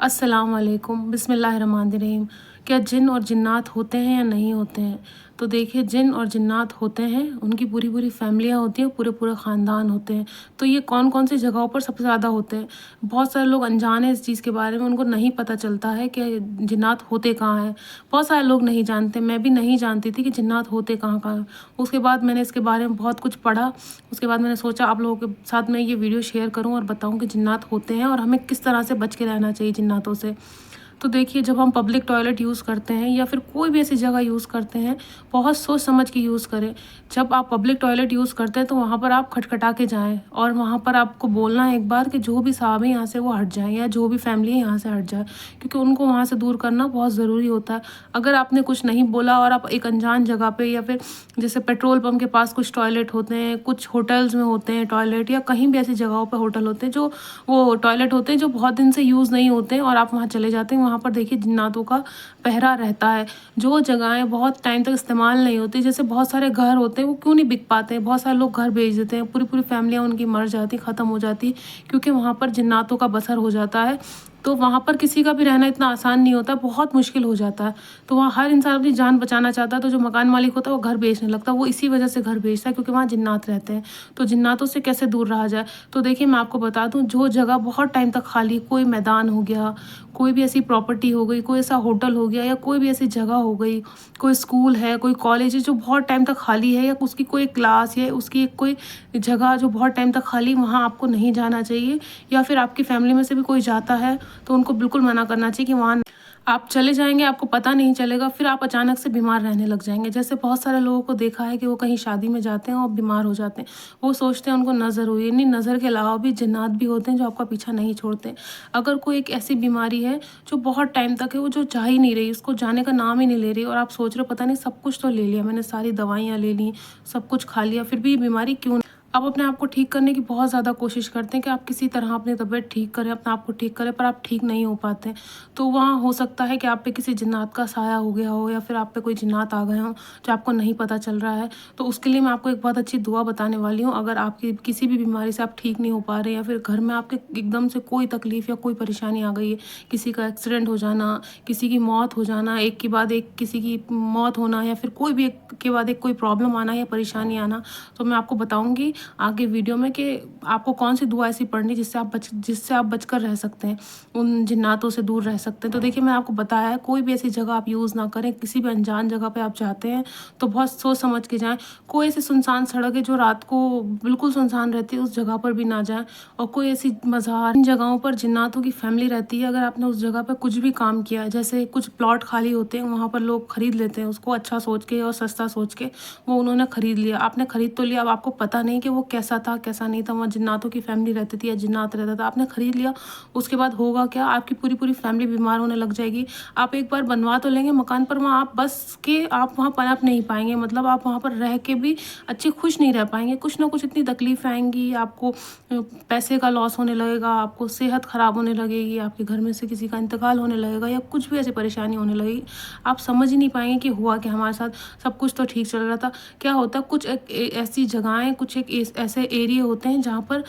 अस्सलाम वालेकुम, बिस्मिल्लाहिर्रहमानिर्रहीम। क्या जिन और जिन्नात होते हैं या नहीं होते हैं? तो देखिए, जिन और जिन्नात होते हैं, उनकी पूरी पूरी फैमिलियाँ होती हैं, पूरे पूरे ख़ानदान होते हैं। तो ये कौन कौन सी जगहों पर सबसे ज़्यादा होते हैं? बहुत सारे लोग अनजान हैं इस चीज़ के बारे में, उनको नहीं पता चलता है कि जिन्नात होते कहाँ हैं। बहुत सारे लोग नहीं जानते, मैं भी नहीं जानती थी कि जिन्नात होते कहाँ कहाँ हैं। उसके बाद मैंने इसके बारे में बहुत कुछ पढ़ा। उसके बाद मैंने सोचा आप लोगों के साथ मैं ये वीडियो शेयर करूँ और बताऊँ कि जिन्नात होते हैं और हमें किस तरह से बच के रहना चाहिए जिन्नातों से। तो देखिए, जब हम पब्लिक टॉयलेट यूज़ करते हैं या फिर कोई भी ऐसी जगह यूज़ करते हैं, बहुत सोच समझ के यूज़ करें। जब आप पब्लिक टॉयलेट यूज़ करते हैं तो वहाँ पर आप खटखटा के जाएँ और वहाँ पर आपको बोलना है एक बार कि जो भी साहब हैं यहाँ से वो हट जाएँ या जो भी फैमिली है यहाँ से हट जाए, क्योंकि उनको वहाँ से दूर करना बहुत ज़रूरी होता है। अगर आपने कुछ नहीं बोला और आप एक अनजान जगह पे या फिर जैसे पेट्रोल पंप के पास कुछ टॉयलेट होते हैं, कुछ होटल्स में होते हैं टॉयलेट, या कहीं भी ऐसी जगहों पे होटल होते हैं जो वो टॉयलेट होते हैं जो बहुत दिन से यूज़ नहीं होते हैं और आप वहाँ चले जाते हैं, वहाँ पर देखिए जिन्नातों का पहरा रहता है। जो जगहें बहुत टाइम तक इस्तेमाल नहीं होती, जैसे बहुत सारे घर होते हैं वो क्यों नहीं बिक पाते हैं, बहुत सारे लोग घर बेच देते हैं, पूरी पूरी फैमिलियाँ उनकी मर जाती, ख़त्म हो जाती, क्योंकि वहाँ पर जिन्नातों का बसर हो जाता है। तो वहाँ पर किसी का भी रहना इतना आसान नहीं होता, बहुत मुश्किल हो जाता है। तो वहाँ हर इंसान अपनी जान बचाना चाहता है, तो जो मकान मालिक होता है वो घर बेचने लगता है। वो इसी वजह से घर बेचता है क्योंकि वहाँ जिन्नात रहते हैं। तो जिन्नातों से कैसे दूर रहा जाए? तो देखिए, मैं आपको बता दूँ, जो जगह बहुत टाइम तक खाली, कोई मैदान हो गया, कोई भी ऐसी प्रॉपर्टी हो गई, कोई ऐसा होटल हो गया या कोई भी ऐसी जगह हो गई, कोई स्कूल है, कोई कॉलेज है जो बहुत टाइम तक खाली है, या उसकी कोई क्लास या उसकी एक कोई जगह जो बहुत टाइम तक खाली, वहाँ आपको नहीं जाना चाहिए। या फिर आपकी फैमिली में से भी कोई जाता है तो उनको बिल्कुल मना करना चाहिए कि वहाँ आप चले जाएँगे, आपको पता नहीं चलेगा, फिर आप अचानक से बीमार रहने लग जाएँगे। जैसे बहुत सारे लोगों को देखा है कि वो कहीं शादी में जाते हैं और बीमार हो जाते हैं। वो सोचते हैं उनको नज़र हुई है, नहीं, नज़र के अलावा भी जिन्नात भी होते हैं जो आपका पीछा नहीं छोड़ते। अगर कोई एक ऐसी बीमारी है जो बहुत टाइम तक है, वो जो जा ही नहीं रही, उसको जाने का नाम ही नहीं ले रही, और आप सोच रहे हो पता नहीं सब कुछ तो ले लिया मैंने, सारी दवाइयाँ ले ली, सब कुछ खा लिया, फिर भी ये बीमारी क्यों, आप अपने आप को ठीक करने की बहुत ज़्यादा कोशिश करते हैं कि आप किसी तरह अपनी तबीयत ठीक करें, अपने आप को ठीक करें, पर आप ठीक नहीं हो पाते हैं। तो वहाँ हो सकता है कि आप पे किसी जिन्नात का साया हो गया हो या फिर आप पे कोई जिन्नात आ गए हों, जो आपको नहीं पता चल रहा है। तो उसके लिए मैं आपको एक बहुत अच्छी दुआ बताने वाली हूँ। अगर आपकी किसी भी बीमारी से आप ठीक नहीं हो पा रहे, या फिर घर में आपके एकदम से कोई तकलीफ़ या कोई परेशानी आ गई है, किसी का एक्सीडेंट हो जाना, किसी की मौत हो जाना, एक के बाद एक किसी की मौत होना, या फिर कोई भी एक के बाद एक कोई प्रॉब्लम आना या परेशानी आना, तो मैं आपको बताऊँगी आगे वीडियो में कि आपको कौन सी दुआ ऐसी पढ़नी जिससे आप बचकर रह सकते हैं, उन जिन्नातों से दूर रह सकते हैं। तो देखिए, मैं आपको बताया है, कोई भी ऐसी जगह आप यूज़ ना करें, किसी भी अनजान जगह पे आप जाते हैं तो बहुत सोच समझ के जाएँ। कोई ऐसी सुनसान सड़क है जो रात को बिल्कुल सुनसान रहती है, उस जगह पर भी ना जाएँ। और कोई ऐसी मज़ार, इन जगहों पर जिन्नातों की फैमिली रहती है, अगर आपने उस जगह पे कुछ भी काम किया है, जैसे कुछ प्लॉट खाली होते हैं, वहाँ पर लोग खरीद लेते हैं उसको अच्छा सोच के और सस्ता सोच के, वो उन्होंने खरीद लिया, आपने खरीद तो लिया, अब आपको पता नहीं कि वो कैसा था, कैसा नहीं था, वहाँ जिन्नातों की फैमिली रहती थी या जिन्नात रहता था, आपने खरीद लिया, उसके बाद होगा क्या, आपकी पूरी पूरी फैमिली बीमार होने लग जाएगी। आप एक बार बनवा तो लेंगे मकान, पर वहाँ आप बस के आप वहाँ पनप नहीं पाएँगे, मतलब आप वहाँ पर रह के भी अच्छे खुश नहीं रह पाएँगे, कुछ ना कुछ इतनी तकलीफ़ें आएँगी, आपको पैसे का लॉस होने लगेगा, आपको सेहत ख़राब होने लगेगी, आपके घर में से किसी का इंतकाल होने लगेगा, या कुछ भी ऐसी परेशानी होने लगेगी। आप समझ ही नहीं पाएँगे कि हुआ क्या हमारे साथ, सब कुछ तो ठीक चल रहा था। क्या होता है, कुछ एक ऐसी जगहें, कुछ एक ऐसे एरिया होते हैं जहाँ पर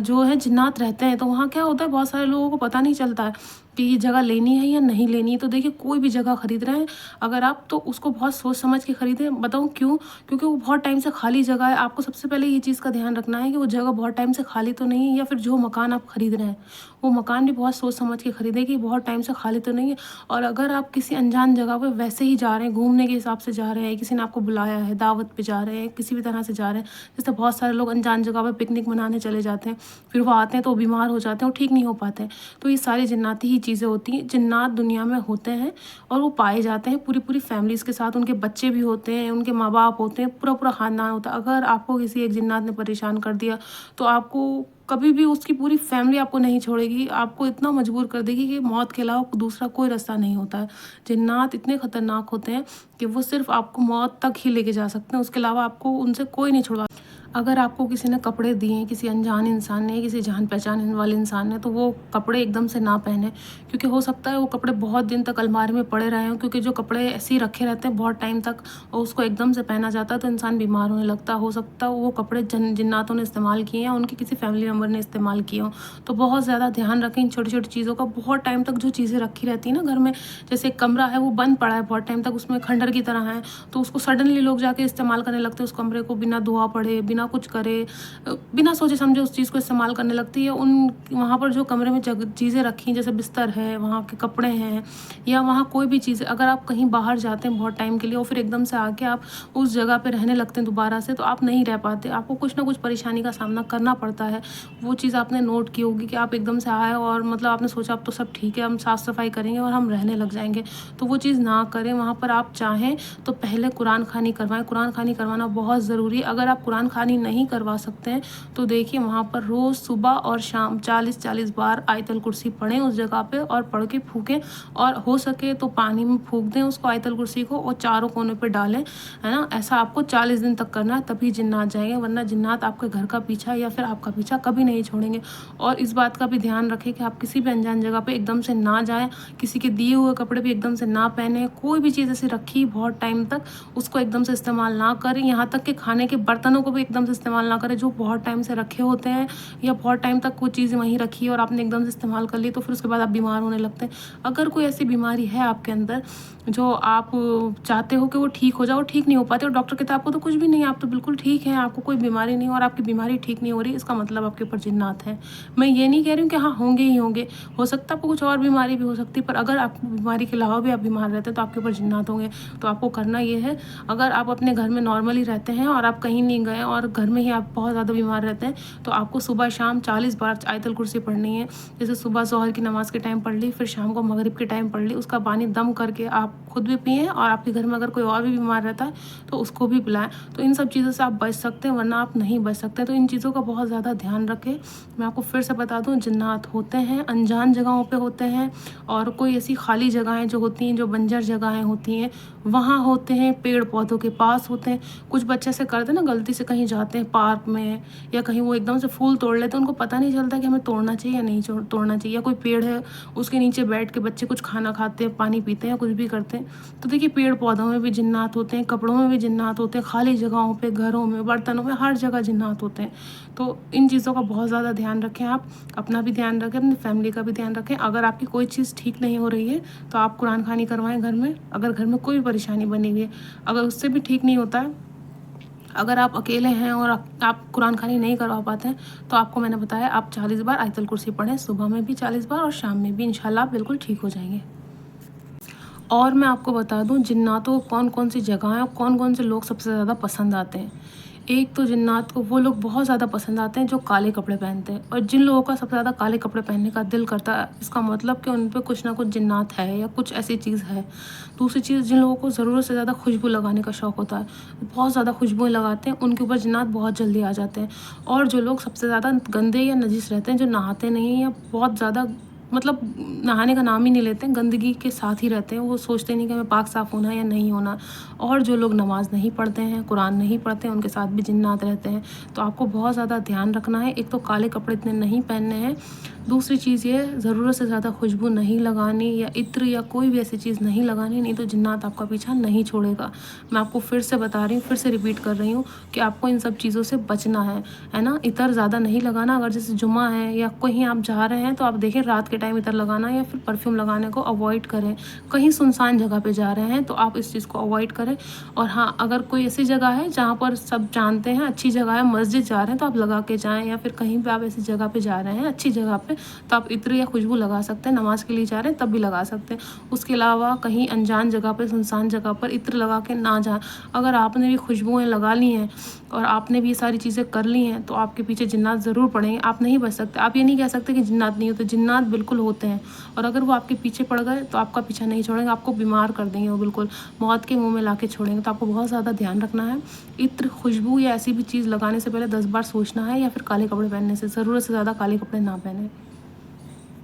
जो है जिन्नात रहते हैं, तो वहाँ क्या होता है, बहुत सारे लोगों को पता नहीं चलता है कि ये जगह लेनी है या नहीं लेनी है। तो देखिए, कोई भी जगह खरीद रहे हैं अगर आप, तो उसको बहुत सोच समझ के खरीदें। बताऊँ क्यों? क्योंकि वो बहुत टाइम से खाली जगह है। आपको सबसे पहले ये चीज़ का ध्यान रखना है कि वो जगह बहुत टाइम से खाली तो नहीं है, या फिर जो मकान आप खरीद रहे हैं वो मकान भी बहुत सोच समझ के खरीदें कि बहुत टाइम से खाली तो नहीं है। और अगर आप किसी अनजान जगह पे वैसे ही जा रहे हैं, घूमने के हिसाब से जा रहे हैं, किसी ने आपको बुलाया है, दावत पे जा रहे हैं, किसी भी तरह से जा रहे हैं, जैसे बहुत सारे लोग अनजान जगह पे पिकनिक मनाने चले जाते हैं, फिर वो आते हैं तो वो बीमार हो जाते हैं, वो ठीक नहीं हो पाते हैं। तो ये सारी जिन्नाती ही चीज़ें होती हैं। जिन्नात दुनिया में होते हैं और वो पाए जाते हैं पूरी पूरी फैमिलीज़ के साथ, उनके बच्चे भी होते हैं, उनके माँ बाप होते हैं, पूरा पूरा ख़ानदान होता है। अगर आपको किसी एक जिन्नात ने परेशान कर दिया तो आपको कभी भी उसकी पूरी फैमिली आपको नहीं छोड़ेगी, आपको इतना मजबूर कर देगी कि मौत के अलावा दूसरा कोई रास्ता नहीं होता है। जिन्नात इतने ख़तरनाक होते हैं कि वो सिर्फ़ आपको मौत तक ही लेके जा सकते हैं, उसके अलावा आपको उनसे कोई नहीं छुड़वा। अगर आपको किसी ने कपड़े दिए, किसी अनजान इंसान ने, किसी जान पहचान वाले इंसान ने, तो वो कपड़े एकदम से ना पहने, क्योंकि हो सकता है वो कपड़े बहुत दिन तक अलमारी में पड़े रहे हों, क्योंकि जो कपड़े ऐसे ही रखे रहते हैं बहुत टाइम तक और उसको एकदम से पहना जाता है तो इंसान बीमार होने लगता है। हो सकता है वो कपड़े जिन्नातों ने इस्तेमाल किए हैं, उनके किसी फैमिली मेम्बर ने इस्तेमाल किए हों। तो बहुत ज़्यादा ध्यान रखें इन छोटी छोटी चीज़ों का। बहुत टाइम तक जो चीज़ें रखी रहती है ना घर में, जैसे एक कमरा है वो बंद पड़ा है बहुत टाइम तक, उसमें खंडर की तरह है, तो उसको सडनली लोग जाके इस्तेमाल करने लगते हैं उस कमरे को, बिना दुआ पढ़े, बिना कुछ करे, बिना सोचे समझे उस चीज़ को इस्तेमाल करने लगती है। उन वहाँ पर जो कमरे में चीज़ें रखी, जैसे बिस्तर है, वहाँ के कपड़े हैं, या वहाँ कोई भी चीज़, अगर आप कहीं बाहर जाते हैं बहुत टाइम के लिए और फिर एकदम से आके आप उस जगह पे रहने लगते हैं दोबारा से, तो आप नहीं रह पाते, आपको कुछ ना कुछ परेशानी का सामना करना पड़ता है। वो चीज़ आपने नोट की होगी कि आप एकदम से आए और मतलब आपने सोचा अब तो सब ठीक है, हम साफ़ सफाई करेंगे और हम रहने लग जाएंगे, तो वो चीज़ ना करें। वहाँ पर आप चाहें तो पहले कुरान खानी करवाएं। कुरान खानी करवाना बहुत ज़रूरी। अगर आप कुरान खानी नहीं करवा सकते हैं तो देखिए वहाँ पर रोज़ सुबह और शाम 40-40 बार आयतल कुर्सी पढ़ें उस जगह पे, और पढ़ के फूकें, और हो सके तो पानी में फूक दें उसको, आयतल कुर्सी को, और चारों कोने पे डालें, है ना। ऐसा आपको 40 दिन तक करना है, तभी जिन्नात जाएंगे, वरना जिन्नात आपके घर का पीछा या फिर आपका पीछा कभी नहीं छोड़ेंगे। और इस बात का भी ध्यान रखें कि आप किसी भी अनजान जगह पे एकदम से ना जाएं, किसी के दिए हुए कपड़े भी एकदम से ना पहने, कोई भी चीज़ ऐसी रखी बहुत टाइम तक उसको एकदम से इस्तेमाल ना करें। यहाँ तक कि खाने के बर्तनों को भी एकदम से इस्तेमाल ना करें, जो बहुत टाइम से रखे होते हैं या बहुत टाइम तक वो चीज़ वहीं रखी है और आपने एकदम से इस्तेमाल कर ली, तो फिर उसके बाद आप बीमार होने लगते हैं। अगर कोई ऐसी बीमारी है आपके अंदर जो आप चाहते हो कि वो ठीक हो जाए और ठीक नहीं हो पाते, और डॉक्टर कहता है आपको तो कुछ भी नहीं है, आप तो बिल्कुल ठीक हैं, आपको कोई बीमारी नहीं, और आपकी बीमारी ठीक नहीं हो रही, इसका मतलब आपके ऊपर जिन्नात है। मैं ये नहीं कह रही हूँ कि हाँ होंगे ही होंगे, हो सकता है आपको कुछ और बीमारी भी हो सकती है, पर अगर आपको बीमारी के अलावा भी आप बीमार रहते हैं तो आपके ऊपर जिन्नात होंगे। तो आपको करना ये है, अगर आप अपने घर में नॉर्मली रहते हैं और आप कहीं नहीं गए और घर में ही आप बहुत ज़्यादा बीमार रहते हैं, तो आपको सुबह शाम 40 बार आयतल कुर्सी पढ़नी है। जैसे सुबह ज़ोहर की नमाज़ के टाइम पढ़ ली, फिर शाम को मगरिब के टाइम पढ़ ली, उसका पानी दम करके आप खुद भी पिएँ, और आपके घर में अगर कोई और भी बीमार रहता है तो उसको भी पिलाएं। तो इन सब चीज़ों से आप बच सकते हैं, वरना आप नहीं बच सकते। तो इन चीज़ों का बहुत ज़्यादा ध्यान रखें। मैं आपको फिर से बता दूं, जिन्नात होते हैं अनजान जगहों पे होते हैं, और कोई ऐसी खाली जगहें जो होती हैं, जो बंजर जगहें होती हैं, वहाँ होते हैं, पेड़ पौधों के पास होते हैं। कुछ बच्चे से करते हैं ना, गलती से कहीं जाते हैं पार्क में या कहीं, वो एकदम से फूल तोड़ लेते हैं, उनको पता नहीं चलता कि हमें तोड़ना चाहिए या नहीं तोड़ना चाहिए। या कोई पेड़ है उसके नीचे बैठ के बच्चे कुछ खाना खाते हैं, पानी पीते हैं या कुछ भी करते हैं। तो देखिए पेड़ पौधों में भी जिन्नात होते हैं, कपड़ों में भी जिन्नात होते हैं, खाली जगहों पे, घरों में, बर्तनों में, हर जगह जिन्नात होते हैं। तो इन चीज़ों का बहुत ज़्यादा ध्यान रखें। आप अपना भी ध्यान रखें, अपनी फैमिली का भी ध्यान रखें। अगर आपकी कोई चीज़ ठीक नहीं हो रही है तो आप कुरान खानी करवाएं घर में। अगर घर में कोई परेशानी बनी हुई है, अगर उससे भी ठीक नहीं होता है, अगर आप अकेले हैं और आप कुरान खानी नहीं करवा पाते हैं, तो आपको मैंने बताया आप 40 बार आयतल कुर्सी पढ़ें, सुबह में भी 40 बार और शाम में भी, इंशाल्लाह आप बिल्कुल ठीक हो जाएंगे। और मैं आपको बता दूं, जिन्नातों को कौन कौन सी जगहें और कौन कौन से लोग सबसे ज़्यादा पसंद आते हैं। एक तो जिन्नात को वो लोग बहुत ज़्यादा पसंद आते हैं जो काले कपड़े पहनते हैं, और जिन लोगों का सबसे ज़्यादा काले कपड़े पहनने का दिल करता है, इसका मतलब कि उन पे कुछ ना कुछ जिन्नात है या कुछ ऐसी चीज़ है। दूसरी चीज़, जिन लोगों को ज़रूरत से ज़्यादा खुशबू लगाने का शौक़ होता है, बहुत ज़्यादा खुशबुएँ लगाते हैं, उनके ऊपर जिन्नात बहुत जल्दी आ जाते हैं। और जो लोग सबसे ज़्यादा गंदे या नजीस रहते हैं, जो नहाते नहीं हैं या बहुत ज़्यादा मतलब नहाने का नाम ही नहीं लेते हैं, गंदगी के साथ ही रहते हैं, वो सोचते नहीं कि हमें पाक साफ़ होना है या नहीं होना। और जो लोग नमाज़ नहीं पढ़ते हैं, कुरान नहीं पढ़ते हैं, उनके साथ भी जिन्नात रहते हैं। तो आपको बहुत ज़्यादा ध्यान रखना है। एक तो काले कपड़े इतने नहीं पहनने हैं, दूसरी चीज़ ये, ज़रूरत से ज़्यादा खुशबू नहीं लगानी या इत्र या कोई भी ऐसी चीज़ नहीं लगानी, नहीं तो जिन्नात आपका पीछा नहीं छोड़ेगा। मैं आपको फिर से बता रही हूँ, फिर से रिपीट कर रही हूँ कि आपको इन सब चीज़ों से बचना है ना। इत्र ज़्यादा नहीं लगाना। अगर जैसे जुम्मा है या कहीं आप जा रहे हैं तो आप देखें रात के टाइम इत्र लगाना या फिर परफ्यूम लगाने को अवॉइड करें। कहीं सुनसान जगह पे जा रहे हैं तो आप इस चीज़ को अवॉइड करें। और हाँ, अगर कोई ऐसी जगह है जहाँ पर सब जानते हैं अच्छी जगह है, मस्जिद जा रहे हैं, तो आप लगा के जाएँ, या फिर कहीं पे आप ऐसी जगह पे जा रहे हैं अच्छी जगह पे, तो आप इत्र या खुशबू लगा सकते हैं। नमाज के लिए जा रहे हैं तब भी लगा सकते हैं। उसके अलावा कहीं अनजान जगह पे, सुनसान जगह पर इत्र लगा के ना जाएं। अगर आपने भी खुशबुएँ लगा ली हैं और आपने भी ये सारी चीज़ें कर ली हैं, तो आपके पीछे जिन्नात ज़रूर पड़ेंगे, आप नहीं बच सकते। आप ये नहीं कह सकते कि जिन्नात नहीं होते, जिन्नात बिल्कुल होते हैं। और अगर वो आपके पीछे पड़ गए तो आपका पीछा नहीं छोड़ेंगे, आपको बीमार कर देंगे, वो बिल्कुल मौत के मुँह में ला के छोड़ेंगे। तो आपको बहुत ज़्यादा ध्यान रखना है। इत्र, खुशबू या ऐसी भी चीज़ लगाने से पहले 10 बार सोचना है, या फिर काले कपड़े पहनने से ज़रूरत से ज़्यादा काले कपड़े ना पहने।